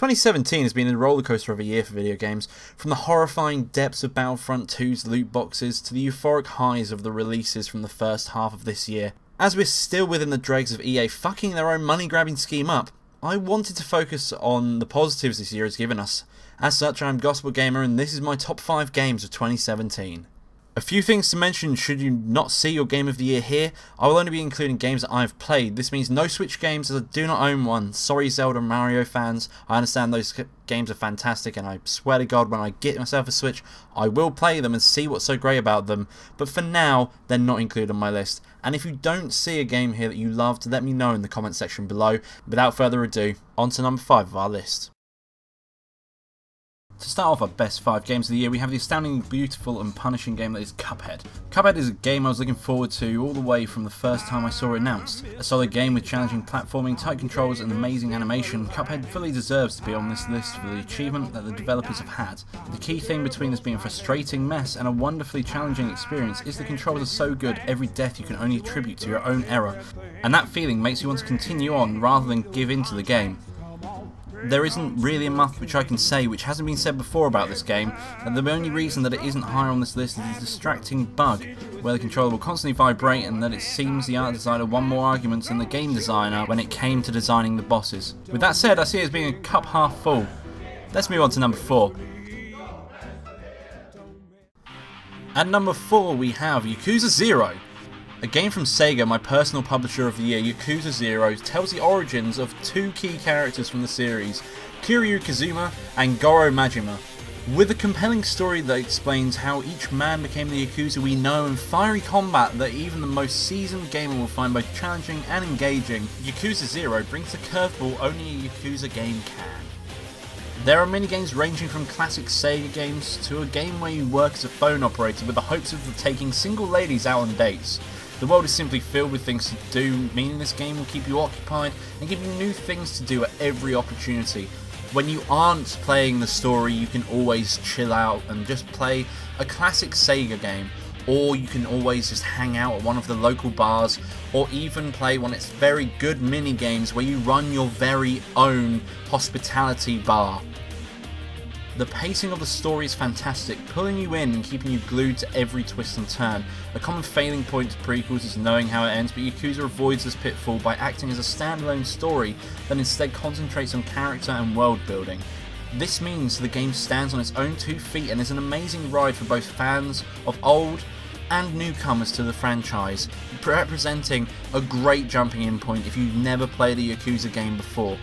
2017 has been a rollercoaster of a year for video games, from the horrifying depths of Battlefront 2's loot boxes to the euphoric highs of the releases from the first half of this year. As we're still within the dregs of EA fucking their own money-grabbing scheme up, I wanted to focus on the positives this year has given us. As such, I'm Gospel Gamer and this is my top 5 games of 2017. A few things to mention should you not see your game of the year here. I will only be including games that I've played. This means no Switch games as I do not own one. Sorry Zelda and Mario fans, I understand those games are fantastic and I swear to God when I get myself a Switch I will play them and see what's so great about them, but for now they're not included on my list. And if you don't see a game here that you loved, let me know in the comment section below. Without further ado, on to number 5 of our list. To start off our best 5 games of the year, we have the astoundingly beautiful and punishing game that is Cuphead. Cuphead is a game I was looking forward to all the way from the first time I saw it announced. A solid game with challenging platforming, tight controls and amazing animation, Cuphead fully deserves to be on this list for the achievement that the developers have had. The key thing between this being a frustrating mess and a wonderfully challenging experience is the controls are so good every death you can only attribute to your own error, and that feeling makes you want to continue on rather than give in to the game. There isn't really enough which I can say which hasn't been said before about this game, and the only reason that it isn't higher on this list is a distracting bug, where the controller will constantly vibrate and that it seems the art designer won more arguments than the game designer when it came to designing the bosses. With that said, I see it as being a cup half full. Let's move on to number 4. At number 4 we have Yakuza 0. A game from Sega, my personal publisher of the year. Yakuza 0 tells the origins of 2 key characters from the series, Kiryu Kazuma and Goro Majima, with a compelling story that explains how each man became the Yakuza we know and fiery combat that even the most seasoned gamer will find both challenging and engaging. Yakuza 0 brings the curveball only a Yakuza game can. There are many games ranging from classic Sega games to a game where you work as a phone operator with the hopes of taking single ladies out on dates. The world is simply filled with things to do, meaning this game will keep you occupied and give you new things to do at every opportunity. When you aren't playing the story, you can always chill out and just play a classic Sega game, or you can always just hang out at one of the local bars, or even play one of its very good mini games where you run your very own hospitality bar. The pacing of the story is fantastic, pulling you in and keeping you glued to every twist and turn. A common failing point to prequels is knowing how it ends, but Yakuza avoids this pitfall by acting as a standalone story that instead concentrates on character and world building. This means the game stands on its own 2 feet and is an amazing ride for both fans of old and newcomers to the franchise, representing a great jumping in point if you've never played a Yakuza game before.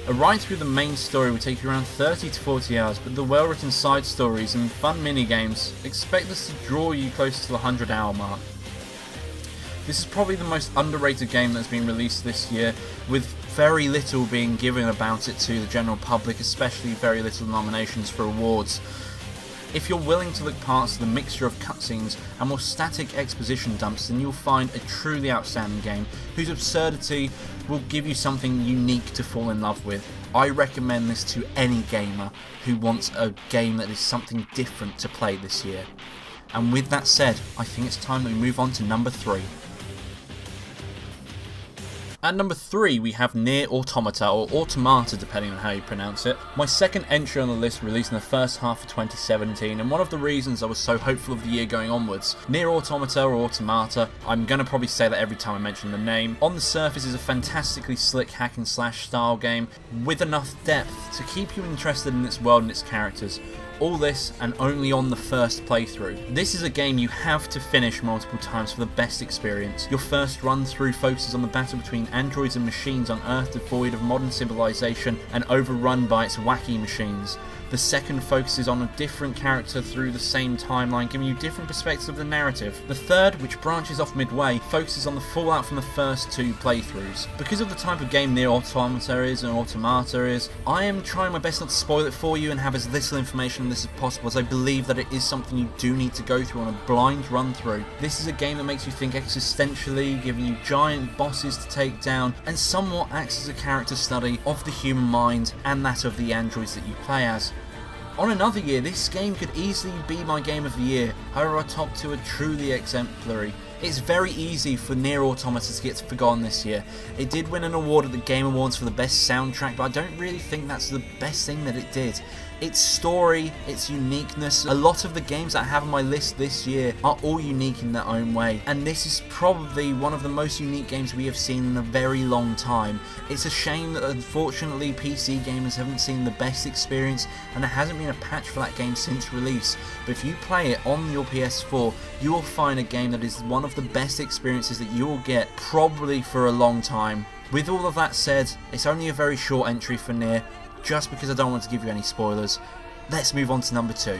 A ride through the main story will take you around 30 to 40 hours, but the well-written side stories and fun mini-games expect this to draw you close to the 100-hour mark. This is probably the most underrated game that's been released this year, with very little being given about it to the general public, especially very little nominations for awards. If you're willing to look past the mixture of cutscenes and more static exposition dumps, then you'll find a truly outstanding game whose absurdity will give you something unique to fall in love with. I recommend this to any gamer who wants a game that is something different to play this year. And with that said, I think it's time that we move on to number 3. At number 3 we have Nier Automata, or Automata depending on how you pronounce it. My second entry on the list, released in the first half of 2017, and one of the reasons I was so hopeful of the year going onwards. Nier Automata, or Automata, I'm gonna probably say that every time I mention the name. On the surface is a fantastically slick hack and slash style game with enough depth to keep you interested in its world and its characters. All this and only on the first playthrough. This is a game you have to finish multiple times for the best experience. Your first run through focuses on the battle between androids and machines on Earth devoid of modern civilization and overrun by its wacky machines. The second focuses on a different character through the same timeline, giving you different perspectives of the narrative. The third, which branches off midway, focuses on the fallout from the first 2 playthroughs. Because of the type of game Nier Automata is and Automata is, I am trying my best not to spoil it for you and have as little information on this as possible, as I believe that it is something you do need to go through on a blind run through. This is a game that makes you think existentially, giving you giant bosses to take down, and somewhat acts as a character study of the human mind and that of the androids that you play as. On another year, this game could easily be my game of the year, however our top 2 are truly exemplary. It's very easy for Nier Automata to get forgotten this year. It did win an award at the Game Awards for the best soundtrack, but I don't really think that's the best thing that it did. Its story, its uniqueness, a lot of the games that I have on my list this year are all unique in their own way, and this is probably one of the most unique games we have seen in a very long time. It's a shame that unfortunately PC gamers haven't seen the best experience, and there hasn't been a patch for that game since release, but if you play it on your PS4, you will find a game that is one of the best experiences that you will get probably for a long time. With all of that said, it's only a very short entry for Nier, just because I don't want to give you any spoilers. Let's move on to number 2.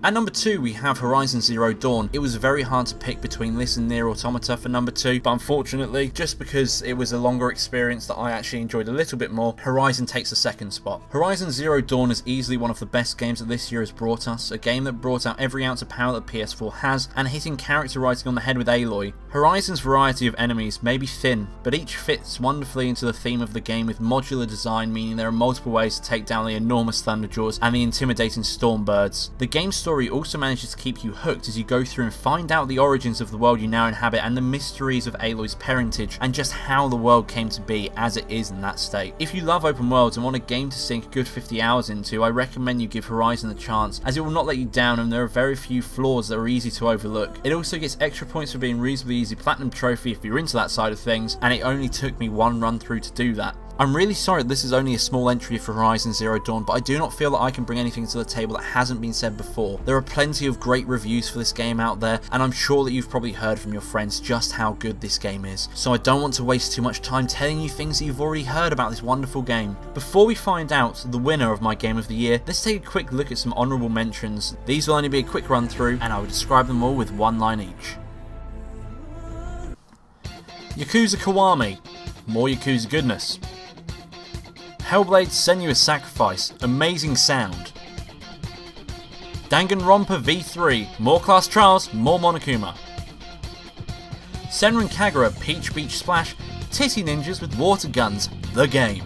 At number 2 we have Horizon Zero Dawn. It was very hard to pick between this and Nier Automata for number 2, but unfortunately, just because it was a longer experience that I actually enjoyed a little bit more, Horizon takes the second spot. Horizon Zero Dawn is easily one of the best games that this year has brought us, a game that brought out every ounce of power that PS4 has, and hitting character writing on the head with Aloy. Horizon's variety of enemies may be thin, but each fits wonderfully into the theme of the game with modular design, meaning there are multiple ways to take down the enormous Thunderjaws and the intimidating Stormbirds. The game's story also manages to keep you hooked as you go through and find out the origins of the world you now inhabit and the mysteries of Aloy's parentage and just how the world came to be as it is in that state. If you love open worlds and want a game to sink a good 50 hours into, I recommend you give Horizon a chance, as it will not let you down and there are very few flaws that are easy to overlook. It also gets extra points for being reasonably easy platinum trophy if you're into that side of things, and it only took me one run through to do that. I'm really sorry this is only a small entry for Horizon Zero Dawn, but I do not feel that I can bring anything to the table that hasn't been said before. There are plenty of great reviews for this game out there, and I'm sure that you've probably heard from your friends just how good this game is. So I don't want to waste too much time telling you things that you've already heard about this wonderful game. Before we find out the winner of my Game of the Year, let's take a quick look at some honourable mentions. These will only be a quick run through, and I will describe them all with one line each. Yakuza Kiwami, more Yakuza goodness. Hellblade Senua's Sacrifice, amazing sound. Danganronpa V3, more class trials, more Monokuma. Senran Kagura Peach Beach Splash, titty ninjas with water guns, the game.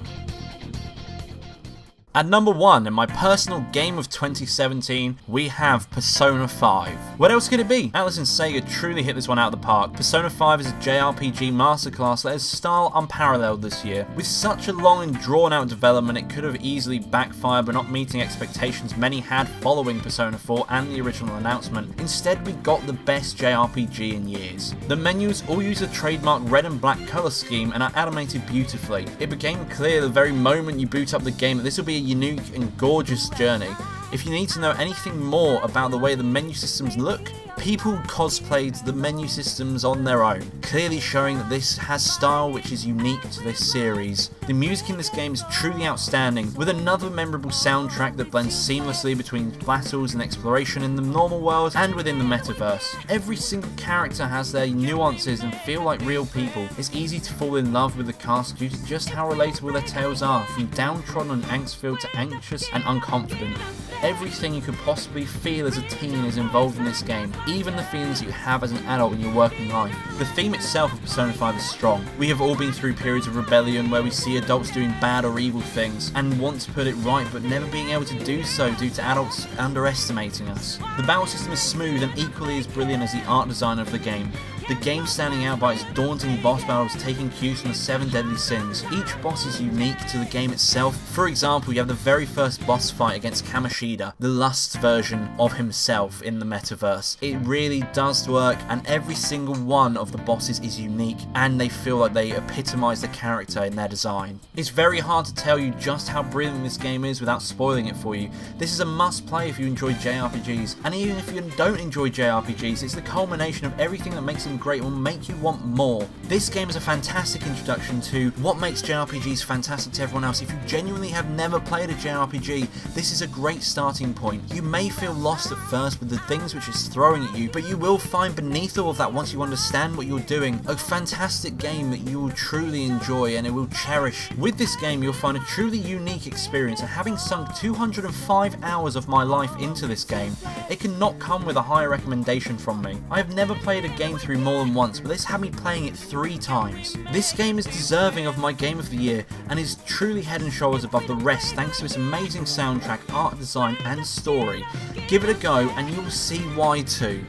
At number 1 in my personal game of 2017, we have Persona 5. What else could it be? Atlus and Sega truly hit this one out of the park. Persona 5 is a JRPG masterclass that has style unparalleled this year. With such a long and drawn out development, it could have easily backfired by not meeting expectations many had following Persona 4 and the original announcement. Instead, we got the best JRPG in years. The menus all use a trademark red and black colour scheme and are animated beautifully. It became clear the very moment you boot up the game that this will be a unique and gorgeous journey. If you need to know anything more about the way the menu systems look, people cosplayed the menu systems on their own, clearly showing that this has style which is unique to this series. The music in this game is truly outstanding, with another memorable soundtrack that blends seamlessly between battles and exploration in the normal world and within the metaverse. Every single character has their nuances and feel like real people. It's easy to fall in love with the cast due to just how relatable their tales are, from downtrodden and angst-filled to anxious and unconfident. Everything you could possibly feel as a teen is involved in this game, even the feelings you have as an adult in your working life. The theme itself of Persona 5 is strong. We have all been through periods of rebellion where we see adults doing bad or evil things and want to put it right but never being able to do so due to adults underestimating us. The battle system is smooth and equally as brilliant as the art design of the game. The game standing out by its daunting boss battles taking cues from the 7 deadly sins. Each boss is unique to the game itself. For example, you have the very first boss fight against Kamoshida, the lust version of himself in the metaverse. It really does work, and every single one of the bosses is unique and they feel like they epitomise the character in their design. It's very hard to tell you just how brilliant this game is without spoiling it for you. This is a must play if you enjoy JRPGs, and even if you don't enjoy JRPGs, it's the culmination of everything that makes them great will make you want more. This game is a fantastic introduction to what makes JRPGs fantastic to everyone else. If you genuinely have never played a JRPG, this is a great starting point. You may feel lost at first with the things which it's throwing at you, but you will find beneath all of that, once you understand what you're doing, a fantastic game that you will truly enjoy and it will cherish. With this game, you'll find a truly unique experience, and having sunk 205 hours of my life into this game, it cannot come with a higher recommendation from me. I have never played a game through more than once, but this had me playing it 3 times. This game is deserving of my Game of the Year and is truly head and shoulders above the rest thanks to its amazing soundtrack, art design and story. Give it a go and you will see why too.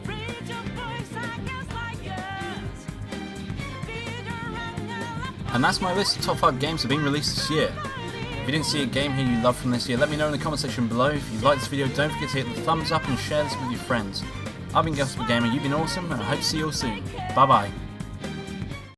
And that's my list of top 5 games that have been released this year. If you didn't see a game here you loved from this year, let me know in the comment section below. If you liked this video, don't forget to hit the thumbs up and share this with your friends. I've been Gamer, you've been awesome, and I hope to see you all soon. Bye bye.